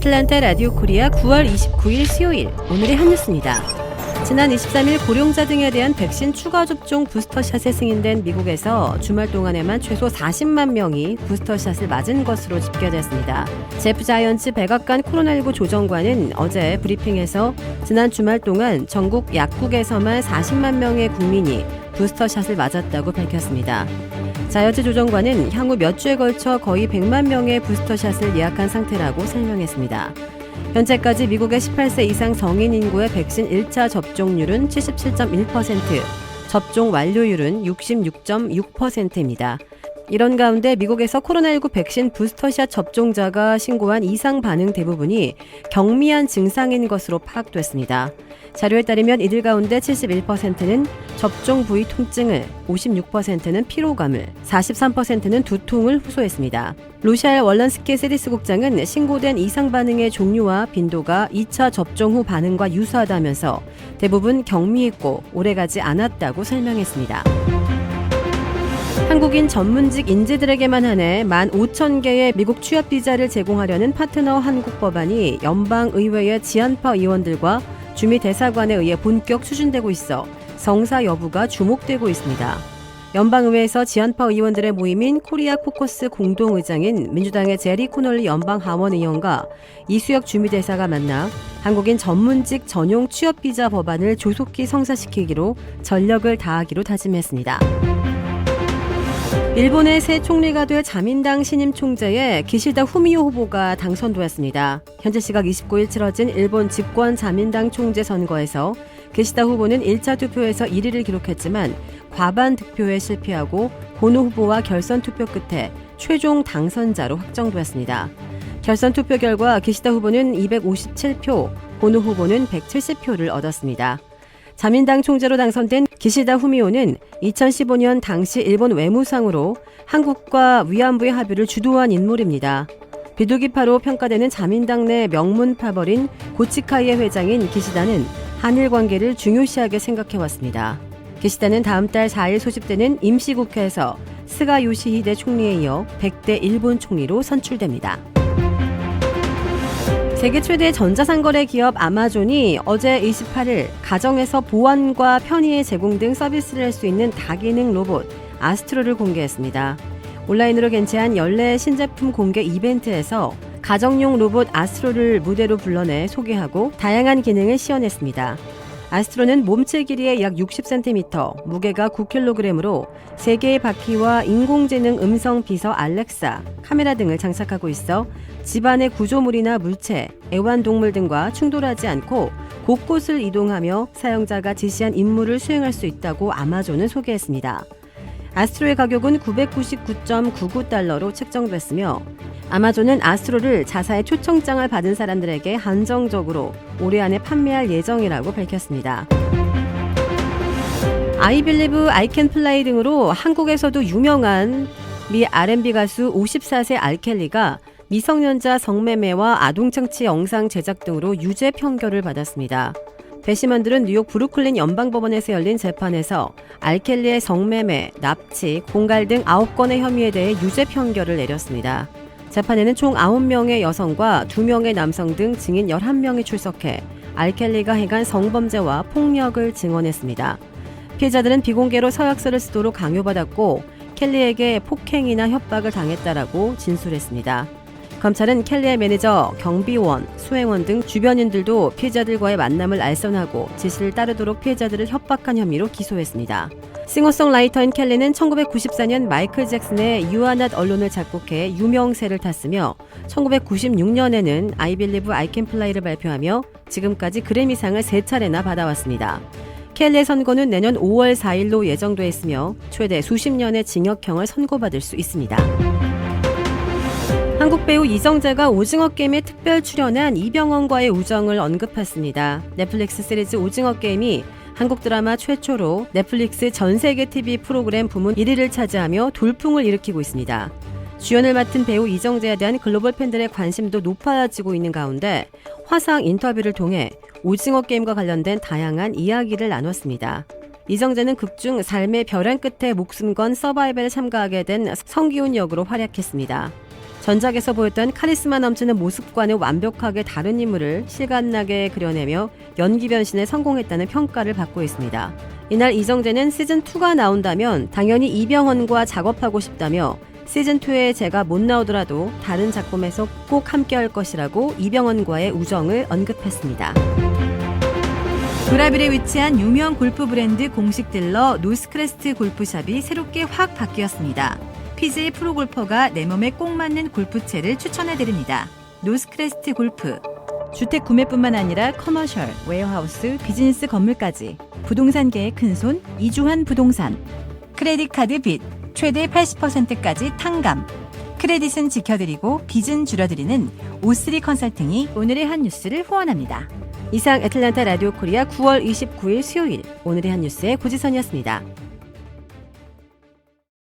아틀란타 라디오 코리아 9월 29일 수요일 오늘의 핫뉴스입니다. 지난 23일 고령자 등에 대한 백신 추가 접종 부스터샷에 승인된 미국에서 주말 동안에만 최소 40만 명이 부스터샷을 맞은 것으로 집계됐습니다. 제프 자이언츠 백악관 코로나19 조정관은 어제 브리핑에서 지난 주말 동안 전국 약국에서만 40만 명의 국민이 부스터샷을 맞았다고 밝혔습니다. 자이언츠 조정관은 향후 몇 주에 걸쳐 거의 100만 명의 부스터샷을 예약한 상태라고 설명했습니다. 현재까지 미국의 18세 이상 성인 인구의 백신 1차 접종률은 77.1%, 접종 완료율은 66.6%입니다. 이런 가운데 미국에서 코로나19 백신 부스터샷 접종자가 신고한 이상 반응 대부분이 경미한 증상인 것으로 파악됐습니다. 자료에 따르면 이들 가운데 71%는 접종 부위 통증을, 56%는 피로감을, 43%는 두통을 호소했습니다. 루샬 월런스키 CDC 국장은 신고된 이상 반응의 종류와 빈도가 2차 접종 후 반응과 유사하다면서 대부분 경미했고 오래가지 않았다고 설명했습니다. 한국인 전문직 인재들에게만 한해 15,000개의 미국 취업 비자를 제공하려는 파트너 한국 법안이 연방의회의 지한파 의원들과 주미대사관에 의해 본격 추진되고 있어 성사 여부가 주목되고 있습니다. 연방의회에서 지한파 의원들의 모임인 코리아 코커스 공동의장인 민주당의 제리 코널리 연방하원의원과 이수혁 주미대사가 만나 한국인 전문직 전용 취업 비자 법안을 조속히 성사시키기로 전력을 다하기로 다짐했습니다. 일본의 새 총리가 될 자민당 신임 총재에 기시다 후미오 후보가 당선되었습니다. 현재 시각 29일 치러진 일본 집권 자민당 총재 선거에서 기시다 후보는 1차 투표에서 1위를 기록했지만 과반 득표에 실패하고 고노 후보와 결선 투표 끝에 최종 당선자로 확정되었습니다. 결선 투표 결과 기시다 후보는 257표, 고노 후보는 170표를 얻었습니다. 자민당 총재로 당선된 기시다 후미오는 2015년 당시 일본 외무상으로 한국과 위안부의 합의를 주도한 인물입니다. 비둘기파로 평가되는 자민당 내 명문파벌인 고치카이의 회장인 기시다는 한일 관계를 중요시하게 생각해왔습니다. 기시다는 다음 달 4일 소집되는 임시국회에서 스가 요시히데 총리에 이어 100대 일본 총리로 선출됩니다. 세계 최대 전자상거래 기업 아마존이 어제 28일 가정에서 보안과 편의의 제공 등 서비스를 할 수 있는 다기능 로봇 아스트로를 공개했습니다. 온라인으로 개최한 연례 신제품 공개 이벤트에서 가정용 로봇 아스트로를 무대로 불러내 소개하고 다양한 기능을 시연했습니다. 아스트로는 몸체 길이의 약 60cm, 무게가 9kg으로 3개의 바퀴와 인공지능 음성 비서 알렉사, 카메라 등을 장착하고 있어 집안의 구조물이나 물체, 애완동물 등과 충돌하지 않고 곳곳을 이동하며 사용자가 지시한 임무를 수행할 수 있다고 아마존은 소개했습니다. 아스트로의 가격은 999.99달러로 책정됐으며 아마존은 아스트로를 자사의 초청장을 받은 사람들에게 한정적으로 올해 안에 판매할 예정이라고 밝혔습니다. I Believe I Can Fly 등으로 한국에서도 유명한 미 R&B 가수 54세 알켈리가 미성년자 성매매와 아동착취 영상 제작 등으로 유죄 판결을 받았습니다. 배심원들은 뉴욕 브루클린 연방법원에서 열린 재판에서 알켈리의 성매매, 납치, 공갈 등 9건의 혐의에 대해 유죄 판결을 내렸습니다. 재판에는 총 9명의 여성과 2명의 남성 등 증인 11명이 출석해 알켈리가 행한 성범죄와 폭력을 증언했습니다. 피해자들은 비공개로 서약서를 쓰도록 강요받았고 켈리에게 폭행이나 협박을 당했다라고 진술했습니다. 검찰은 켈리의 매니저, 경비원, 수행원 등 주변인들도 피해자들과의 만남을 알선하고 지시를 따르도록 피해자들을 협박한 혐의로 기소했습니다. 싱어송라이터인 켈리는 1994년 마이클 잭슨의 You Are Not Alone을 작곡해 유명세를 탔으며 1996년에는 I Believe I Can Fly를 발표하며 지금까지 그래미상을 3차례나 받아왔습니다. 켈리의 선고는 내년 5월 4일로 예정돼 있으며 최대 수십 년의 징역형을 선고받을 수 있습니다. 한국 배우 이정재가 오징어 게임에 특별 출연한 이병헌과의 우정을 언급했습니다. 넷플릭스 시리즈 오징어 게임이 한국 드라마 최초로 넷플릭스 전세계 TV 프로그램 부문 1위를 차지하며 돌풍을 일으키고 있습니다. 주연을 맡은 배우 이정재에 대한 글로벌 팬들의 관심도 높아지고 있는 가운데 화상 인터뷰를 통해 오징어 게임과 관련된 다양한 이야기를 나눴습니다. 이정재는 극중 삶의 벼랑 끝에 목숨 건 서바이벌에 참가하게 된 성기훈 역으로 활약했습니다. 전작에서 보였던 카리스마 넘치는 모습과는 완벽하게 다른 인물을 실감나게 그려내며 연기 변신에 성공했다는 평가를 받고 있습니다. 이날 이정재는 시즌2가 나온다면 당연히 이병헌과 작업하고 싶다며 시즌2에 제가 못 나오더라도 다른 작품에서 꼭 함께할 것이라고 이병헌과의 우정을 언급했습니다. 도라빌에 위치한 유명 골프 브랜드 공식 딜러 노스크레스트 골프샵이 새롭게 확 바뀌었습니다. PGA 프로골퍼가 내 몸에 꼭 맞는 골프채를 추천해드립니다. 노스크레스트 골프. 주택 구매뿐만 아니라 커머셜, 웨어하우스, 비즈니스 건물까지 부동산계의 큰손 이주환 부동산. 크레딧 카드 빚 최대 80%까지 탕감. 크레딧은 지켜드리고 빚은 줄여드리는 O3 컨설팅이 오늘의 한 뉴스를 후원합니다. 이상 애틀랜타 라디오 코리아 9월 29일 수요일 오늘의 한 뉴스의 고지선이었습니다.